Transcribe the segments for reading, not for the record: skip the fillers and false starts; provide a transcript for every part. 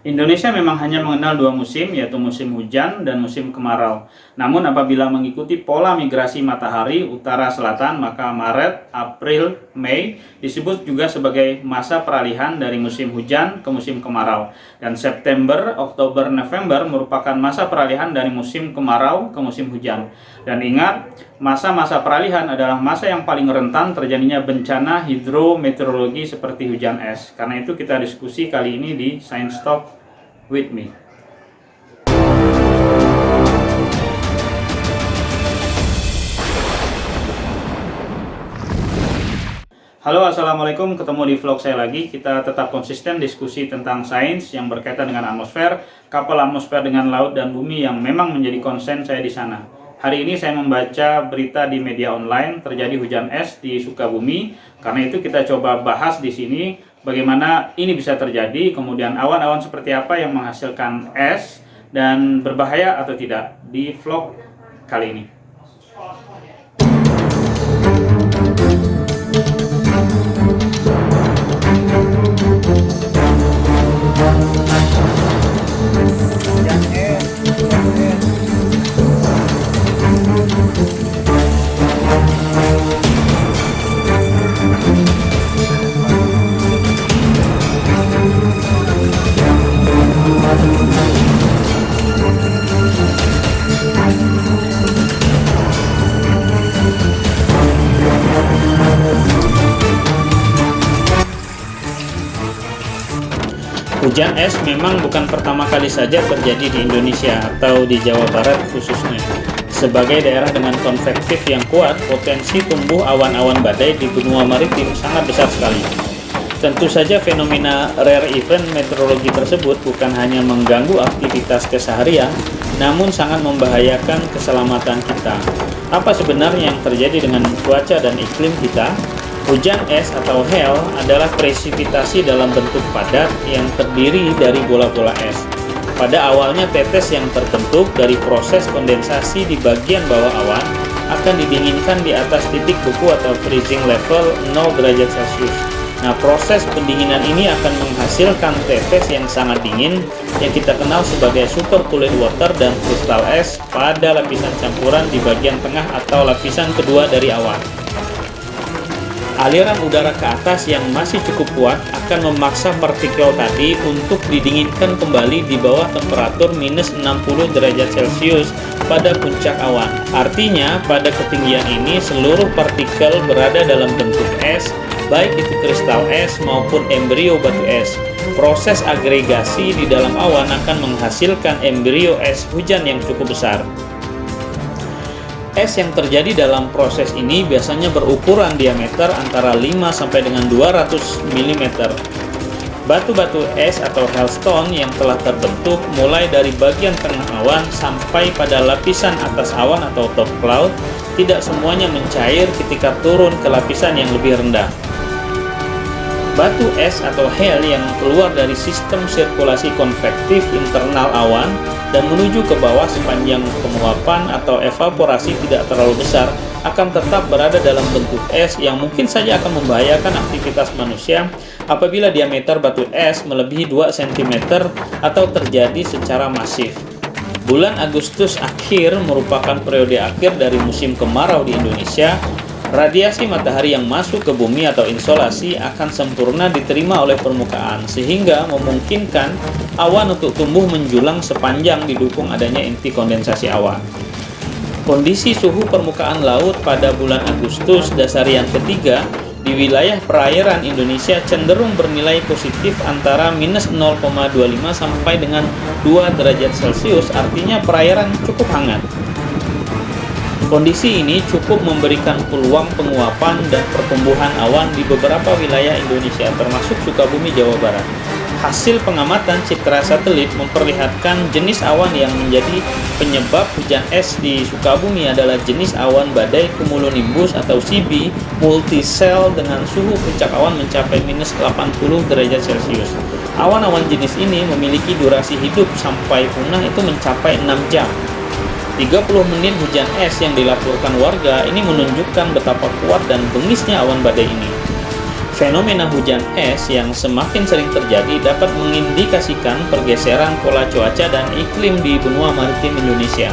Indonesia memang hanya mengenal dua musim, yaitu musim hujan dan musim kemarau. Namun apabila mengikuti pola migrasi matahari utara-selatan, maka Maret, April, Mei disebut juga sebagai masa peralihan dari musim hujan ke musim kemarau. Dan September, Oktober, November merupakan masa peralihan dari musim kemarau ke musim hujan. Dan ingat, masa-masa peralihan adalah masa yang paling rentan terjadinya bencana hidrometeorologi seperti hujan es. Karena itu kita diskusi kali ini di Science Talk with me. Halo, assalamualaikum, ketemu di vlog saya lagi. Kita tetap konsisten diskusi tentang sains yang berkaitan dengan atmosfer, kapal atmosfer dengan laut dan bumi yang memang menjadi konsen saya di sana. Hari ini saya membaca berita di media online terjadi hujan es di Sukabumi. Karena itu kita coba bahas di sini bagaimana ini bisa terjadi, kemudian awan-awan seperti apa yang menghasilkan es dan berbahaya atau tidak di vlog kali ini. Hujan es memang bukan pertama kali saja terjadi di Indonesia atau di Jawa Barat khususnya. Sebagai daerah dengan konvektif yang kuat, potensi tumbuh awan-awan badai di benua maritim sangat besar sekali. Tentu saja fenomena rare event meteorologi tersebut bukan hanya mengganggu aktivitas keseharian, namun sangat membahayakan keselamatan kita. Apa sebenarnya yang terjadi dengan cuaca dan iklim kita? Hujan es atau hail adalah presipitasi dalam bentuk padat yang terdiri dari bola-bola es. Pada awalnya tetes yang terbentuk dari proses kondensasi di bagian bawah awan akan didinginkan di atas titik beku atau freezing level 0 derajat Celcius. Nah, proses pendinginan ini akan menghasilkan tetes yang sangat dingin yang kita kenal sebagai supercooled water dan kristal es pada lapisan campuran di bagian tengah atau lapisan kedua dari awan. Aliran udara ke atas yang masih cukup kuat akan memaksa partikel tadi untuk didinginkan kembali di bawah temperatur minus 60 derajat Celcius pada puncak awan. Artinya, pada ketinggian ini seluruh partikel berada dalam bentuk es, baik itu kristal es maupun embrio batu es. Proses agregasi di dalam awan akan menghasilkan embrio es hujan yang cukup besar. Es yang terjadi dalam proses ini biasanya berukuran diameter antara 5 sampai dengan 200 mm. Batu-batu es atau hailstone yang telah terbentuk mulai dari bagian tengah awan sampai pada lapisan atas awan atau top cloud tidak semuanya mencair ketika turun ke lapisan yang lebih rendah. Batu es atau hail yang keluar dari sistem sirkulasi konvektif internal awan dan menuju ke bawah sepanjang penguapan atau evaporasi tidak terlalu besar akan tetap berada dalam bentuk es yang mungkin saja akan membahayakan aktivitas manusia apabila diameter batu es melebihi 2 cm atau terjadi secara masif. Bulan Agustus akhir merupakan periode akhir dari musim kemarau di Indonesia. Radiasi matahari yang masuk ke bumi atau insolasi akan sempurna diterima oleh permukaan sehingga memungkinkan awan untuk tumbuh menjulang sepanjang didukung adanya inti kondensasi awan. Kondisi suhu permukaan laut pada bulan Agustus dasarian ketiga di wilayah perairan Indonesia cenderung bernilai positif antara minus 0,25 sampai dengan 2 derajat Celcius, artinya perairan cukup hangat. Kondisi ini cukup memberikan peluang penguapan dan pertumbuhan awan di beberapa wilayah Indonesia, termasuk Sukabumi, Jawa Barat. Hasil pengamatan citra satelit memperlihatkan jenis awan yang menjadi penyebab hujan es di Sukabumi adalah jenis awan badai cumulonimbus atau CB multisel dengan suhu puncak awan mencapai minus 80 derajat Celcius. Awan-awan jenis ini memiliki durasi hidup sampai punah itu mencapai 6 jam. 30 menit hujan es yang dilaporkan warga ini menunjukkan betapa kuat dan bengisnya awan badai ini. Fenomena hujan es yang semakin sering terjadi dapat mengindikasikan pergeseran pola cuaca dan iklim di benua maritim Indonesia.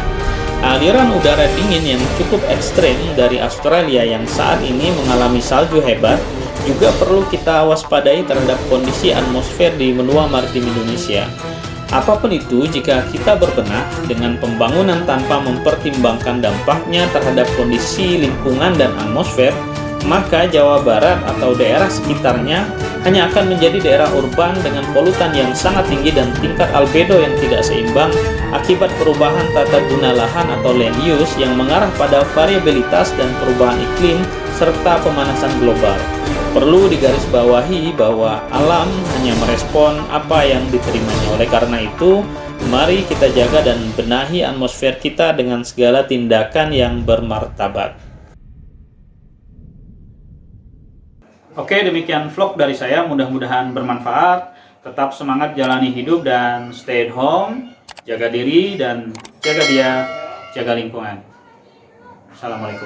Aliran udara dingin yang cukup ekstrem dari Australia yang saat ini mengalami salju hebat juga perlu kita waspadai terhadap kondisi atmosfer di benua maritim Indonesia. Apapun itu, jika kita berbenah dengan pembangunan tanpa mempertimbangkan dampaknya terhadap kondisi lingkungan dan atmosfer, maka Jawa Barat atau daerah sekitarnya hanya akan menjadi daerah urban dengan polutan yang sangat tinggi dan tingkat albedo yang tidak seimbang akibat perubahan tata guna lahan atau land use yang mengarah pada variabilitas dan perubahan iklim serta pemanasan global. Perlu digarisbawahi bahwa alam hanya merespon apa yang diterimanya. Oleh karena itu, mari kita jaga dan benahi atmosfer kita dengan segala tindakan yang bermartabat. Oke, demikian vlog dari saya, mudah-mudahan bermanfaat. Tetap semangat jalani hidup dan stay at home, jaga diri dan jaga dia, jaga lingkungan. Assalamualaikum.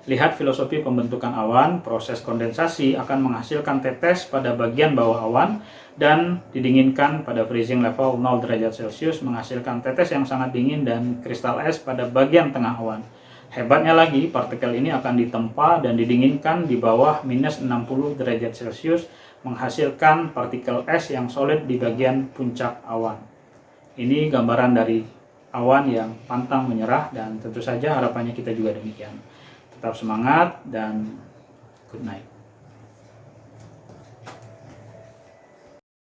Lihat filosofi pembentukan awan. Proses kondensasi akan menghasilkan tetes pada bagian bawah awan dan didinginkan pada freezing level 0 derajat Celcius menghasilkan tetes yang sangat dingin dan kristal es pada bagian tengah awan. Hebatnya lagi, partikel ini akan ditempa dan didinginkan di bawah minus 60 derajat Celcius menghasilkan partikel es yang solid di bagian puncak awan. Ini gambaran dari awan yang pantang menyerah dan tentu saja harapannya kita juga demikian. Tetap semangat dan good night.